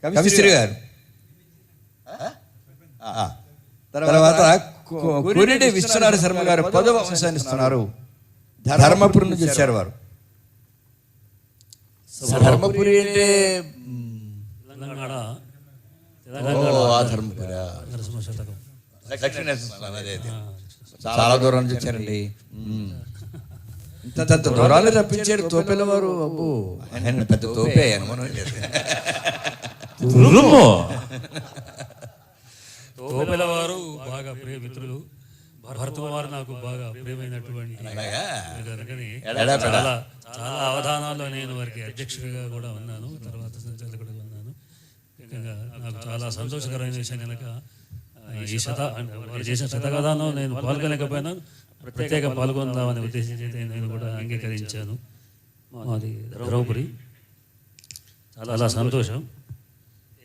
కవిశ్రీ గారు. తర్వాత కొరిడి విశ్వనాథ శర్మ గారు 10వ అంశాన్ని ఇస్తున్నారు. ధర్మపురి నుంచి వచ్చారు వారు. ధర్మపురి అంటే చాలా దూరం నుంచి వచ్చారండి. ఇంత దూరాలు రప్పించారు తోపేల వారు. అబ్బో ఆయన పెద్ద తోపే అనుమానం లేదు. తోపెల వారు బాగా ప్రియ మిత్రులు. భరత వారు నాకు బాగా ప్రియమైనటువంటి చాలా చాలా అవధానాల్లో నేను వారికి అధ్యక్షుడిగా కూడా ఉన్నాను, తర్వాత సంచాలకుడిగా ఉన్నాను. ముఖ్యంగా నాకు చాలా సంతోషకరమైన విషయం కనుక ఈ వారు చేసిన శతకథలో నేను పాల్గొనకపోయినా ప్రత్యేక పాల్గొందామనే ఉద్దేశించి నేను కూడా అంగీకరించాను. మాది ధర్మపురి. చాలా సంతోషం.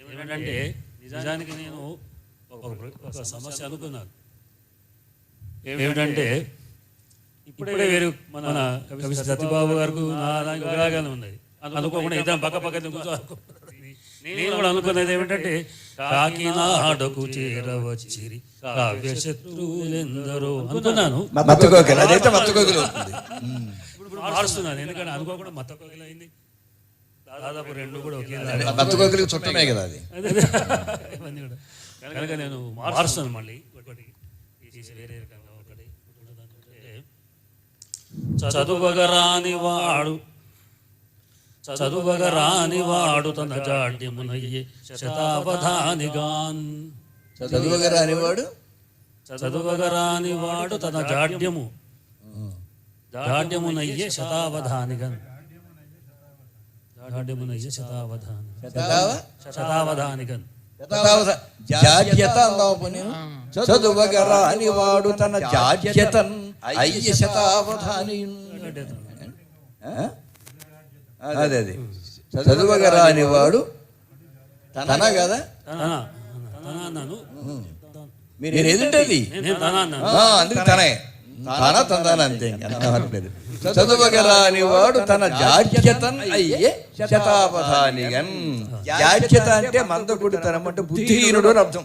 ఏమిటంటే నిజానికి నేను ఒక సమస్య అనుకున్నాను. ఏమిటంటే ఇప్పుడే వేరు మన కవి సత్యబాబు గారికి నాకు ఒకలాగానే ఉన్నది. అనుకోకుండా ఇద్దరం పక్క నేను కూడా అనుకున్నది ఏమిటంటే కాకినాడకు చేరవచ్చిరి కావ్య శత్రువులెందరో అనుకున్నాను. ఇప్పుడు మారుస్తున్నాను, ఎందుకంటే అనుకోకుండా మత్త కోకిల అయింది. దాదాపు రెండు కూడా ఒకే చుట్టమే కదా అది. ఇవన్నీ కూడా కనుక నేను మారుస్తాను మళ్ళీ ఒకటి వేరే రకంగా. ఒకటి చదువగరాని వాడు తన జాడ్యమునయ్యే శతావధానిగాన్. చదువగరాని వాడు తన జాడ్యమునయ్యే శతావధానిగన్. శతావధానిగన్ జాడ్యత చదువగరాని వాడు తన జాడ్యతన్ అయ్య శతావధానియున్. అదే చదువగరాని వాడు తన కదా మీరు ఎదుటది అందుకు తనే తన అంతే. చదువగరాని వాడు తన జాడ్యతన్ అయ్యే శతావధానిగన్. జాడ్యత అంటే మందకుడితనం, అంటే బుద్ధిహీనుడు అని అర్థం.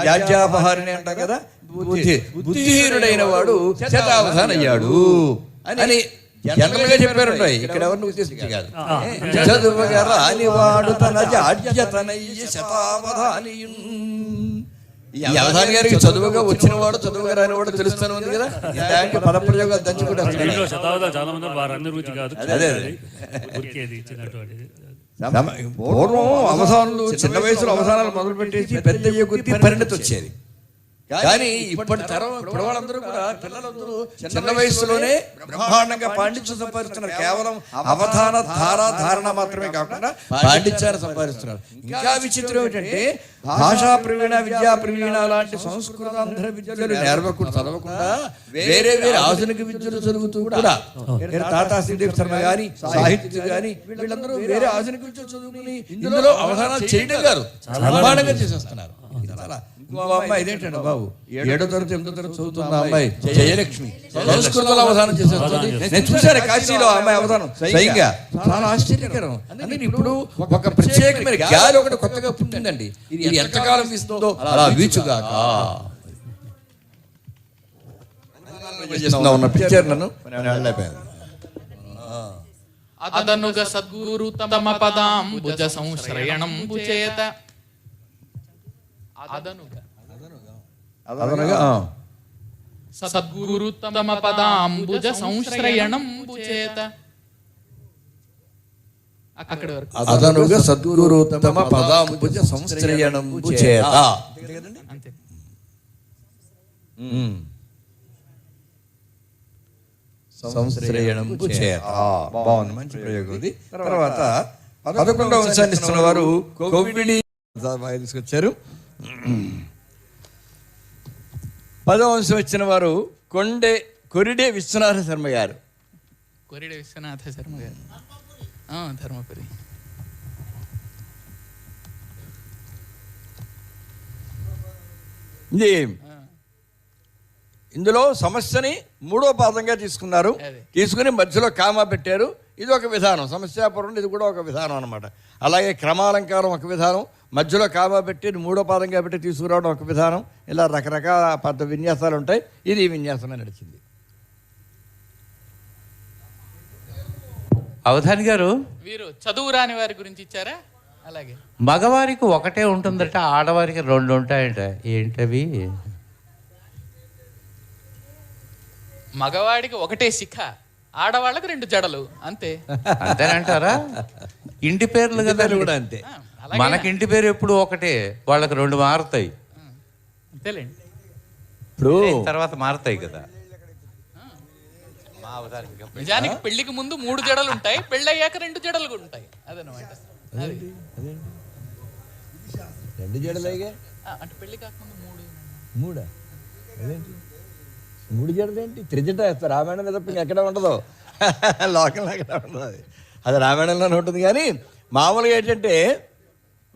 జాడ్యాపహారిణి అంటాం కదా. బుద్ధిహీనుడైన వాడు శతావధాని అయ్యాడు అని జనరల్ గా చెప్పారు. ఇక్కడ ఎవరిని ఉద్దేశించి కాదు. చదువగరాని వాడు తన జాడ్యతనయ్యే శతావధానియున్. ఈ అవధాని గారికి చదువుగా వచ్చిన వాడు చదువుగా రాని వాడు తెలుస్తూనే ఉంది కదా. దానికి పదప్రయోగాలు దంచుకుంటే పూర్వం అవధానులు చిన్న వయసులో అవధానాలు మొదలు పెట్టేసి పెద్ద కొద్ది పరిణతి వచ్చేది. కానీ ఇప్పటి తరం ఇప్పుడు వాళ్ళందరూ కూడా పిల్లలందరూ చిన్న వయసులోనే బ్రహ్మాండంగా పాండిత్యం సంపాదిస్తున్నారు. కేవలం అవధాన ధారణ మాత్రమే కాకుండా పాండిత్యాన్ని సంపాదిస్తున్నారు. ఇంకా విచిత్రం ఏంటంటే భాషా ప్రవీణ, విద్యా ప్రవీణ లాంటి సంస్కృతాంధ్ర విద్యలు నేర్వకుండా చదవకుండా వేరే ఆధునిక విద్యలు చదువుతూ కూడా తాతా శ్రీదేవి శర్మ గాని, సాహిత్య గాని వీళ్ళందరూ వేరే ఆధునిక విద్యలు చదువుకుని ఇందులో అవధానాలు చేయడం గారు బ్రహ్మాండంగా చేసేస్తున్నారు. అమ్మాయి ఇదేంటండి బాబు, 7వ తరగతి 8వ తరగతి చదువుతున్న అమ్మాయి జయలక్ష్మి సంస్కృతంలో అవధానం చేసేస్తుంది. నేను చూశాను కాశీలో అమ్మాయి అవధానం స్వయంగా. చాలా ఆశ్చర్యకరం. అందుకని ఇప్పుడు ఒక ప్రత్యేకమైన గాలి ఒకటి కొత్తగా పుట్టిందండి. ఇది ఎంతకాలం ఇస్తుందో అలా వీచుగాక ఉన్న పిక్చర్ నన్ను అదనుగ సద్గురు తమ పదాంబుజ సంశ్రయణంబు చేత. సద్గురు తమ పదాంబుజ సంశ్రయణంబు చేత. అక్కడి వరకు అదనుగా సద్గురు తమ పదాంబుజ సంశ్రయణంబు చేత. అంతే. సంశ్రయణంబు చేత బాగుంది, మంచి ప్రయోగం ఇది. తర్వాత 11వ అంశాన్ని ఇస్తున్న వారు కొవ్విడి తీసుకొచ్చారు. 10వ అంశం ఇచ్చిన వారు కొరిడే విశ్వనాథ శర్మ గారు. కొరిడే విశ్వనాథ శర్మ గారు ధర్మపురి. ఇందులో సమస్యని 3వ పాదంగా తీసుకున్నారు. తీసుకుని మధ్యలో కామా పెట్టారు. ఇది ఒక విధానం. సమస్యాపూర్వం ఇది కూడా ఒక విధానం అనమాట. అలాగే క్రమాలంకారం ఒక విధానం, మధ్యలో కామా పెట్టి మూడో పాదంగా పెట్టి తీసుకురావడం ఒక విధానం. ఇలా రకరకాల పెద్ద విన్యాసాలు ఉంటాయి. ఇది ఈ విన్యాసమే నడిచింది. అవధాని గారు, వీరు చదువు రాని వారి గురించి ఇచ్చారా? అలాగే మగవారికి ఒకటే ఉంటుందట, ఆడవారికి 2 ఉంటాయట. ఏంటవి? మగవాడికి ఒకటే శిఖ, ఆడవాళ్ళకి 2 జడలు, అంతే. అంతేనంటారా? ఇంటి పేర్లు కదా కూడా అంతే. అలాగే మనకి ఇంటి పేరు ఎప్పుడు ఒకటే, వాళ్ళకి 2 మారుతాయి. అంతేలేండి. ఇప్పుడు తర్వాత మారుతాయి కదా. మా అవధానికి నిజానికి పెళ్లికి ముందు 3 జడలు ఉంటాయి, పెళ్ళి అయ్యాక 2 జడలు కూడా ఉంటాయి. అదనమాట. అదేంటి 2 జడలేగా, అంటే పెళ్లి కాకముందు 3 అదేంటి 3 జడలేంటి? 3 జడ వేస్తారు. రామాయణంలో తప్ప ఎక్కడ ఉండదు, లోకంలో ఎక్కడ ఉండదు. అది రామాయణంలోనే ఉంటుంది. కానీ మామూలుగా ఏంటంటే,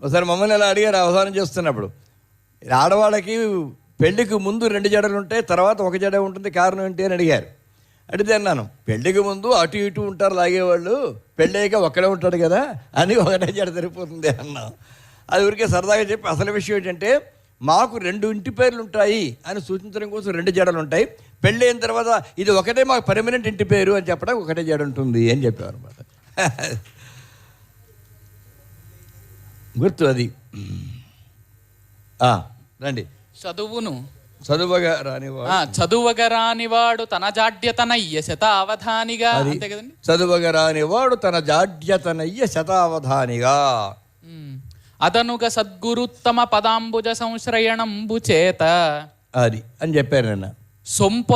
ఒకసారి మమ్మల్ని ఇలా అడిగారు అవధానం చేస్తున్నప్పుడు, ఆడవాళ్ళకి పెళ్లికి ముందు 2 జడలు ఉంటాయి, తర్వాత 1 జడ ఉంటుంది, కారణం ఏంటి అని అడిగారు. అడిగితే అన్నాను, పెళ్లికి ముందు అటు ఇటు ఉంటారు లాగేవాళ్ళు, పెళ్ళి అయ్యాక ఒక్కడే ఉంటాడు కదా అని 1 జడ సరిపోతుంది అన్నాం. అది ఊరికే సరదాగా చెప్పి, అసలు విషయం ఏంటంటే మాకు 2 ఇంటి పేర్లు ఉంటాయి అని సూచించడం కోసం 2 జడలు ఉంటాయి. పెళ్ళి అయిన తర్వాత ఇది ఒకటే మాకు పర్మనెంట్ ఇంటి పేరు అని చెప్పడానికి 1 జడ ఉంటుంది అని చెప్పారు అనమాట. గుర్తు అది. రండి. చదువగరానివాడు తన జాడ్యతనయ్య శతావధానిగా. అంతే కదండి. చదువగరానివాడు తన జాడ్యతనయ్య శతావధానిగా. అదనుగ సద్గురుత్తమ పదాంబుజ సంశ్రయణంబు చేత అది అని చెప్పారు నిన్న. సొంపు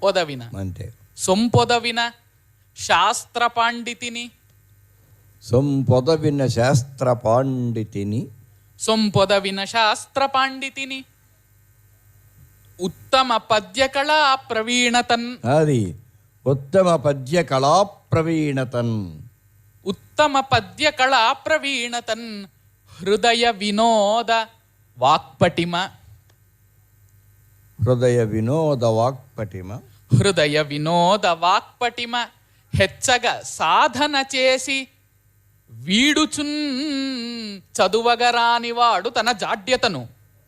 ఒదవిన అంతే. సొంపొదవిన శాస్త్ర పాండితిని. సొంపొదవిన శాస్త్ర పాండితిని. సొంపొదవిన శాస్త్ర పాండితిని. ఉత్తమ పద్య కళా ప్రవీణతన్. అది ఉత్తమ పద్య కళా ప్రవీణతన్. ఉత్తమ పద్య కళా ప్రవీణతన్. హృదయ వినోద వాక్పటిమ. హృదయ వినోద వాక్పటిమ. హృదయ వినోద వాక్పటిమ హెచ్చగ సాధన చేసి వీడుచున్ చదువగరానివాడు తన జాడ్యతను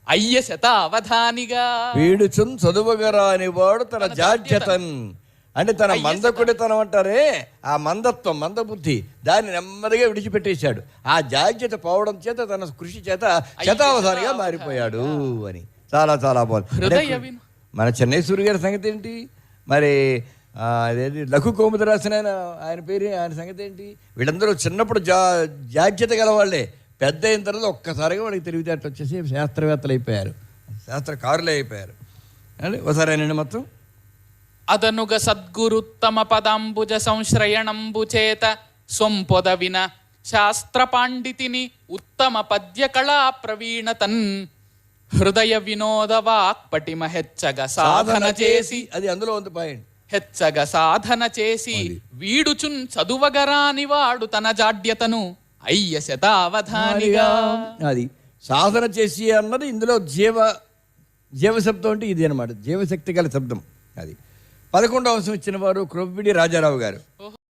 అయ్య శతావధానిగా. వీడుచున్ చదువగరానివాడు తన జాడ్యతన్ అంటే తన మందకుడితనం అంటారే, ఆ మందత్వం, మందబుద్ధి, దాన్ని నెమ్మదిగా విడిచిపెట్టేశాడు. ఆ జాడ్యత పోవడం చేత తన కృషి చేత శతావధానిగా మారిపోయాడు అని. చాలా చాలా బాగుంది. మన చెన్నై సూర్య గారి సంగతి ఏంటి మరి? అదేంటి లఘు కోముద రాసిన ఆయన పేరు, ఆయన సంగతి ఏంటి? వీళ్ళందరూ చిన్నప్పుడు జాడ్యత గలవాళ్లే, పెద్ద అయిన తర్వాత ఒక్కసారిగా వాడికి తెలివితేటలు వచ్చేసి శాస్త్రవేత్తలు అయిపోయారు, శాస్త్రకారులే అయిపోయారు. అని ఒకసారి ఆయన మొత్తం. అదనుగ సద్గురుత్తమ పదాంబుజ సంశ్రయణంబు చేత సొంపొదవిన శాస్త్ర పాండితిని. ఉత్తమ పద్య కళా ప్రవీణతన్. హృదయ వినోద వాక్పటిమ హెచ్చగ సాధన చేసి. అది అందులో ఉంది పాయింట్. హెచ్చగ సాధన చేసి వీడుచున్ చదువగరానివాడు తన జాడ్యతను అయ్య శతావధానిగా. అది సాధన చేసి అన్నది ఇందులో జీవశబ్దం అంటే ఇది అనమాట, జీవశక్తి గల శబ్దం. అది 11వ అంశం ఇచ్చిన వారు క్రొవ్విడి రాజారావు గారు.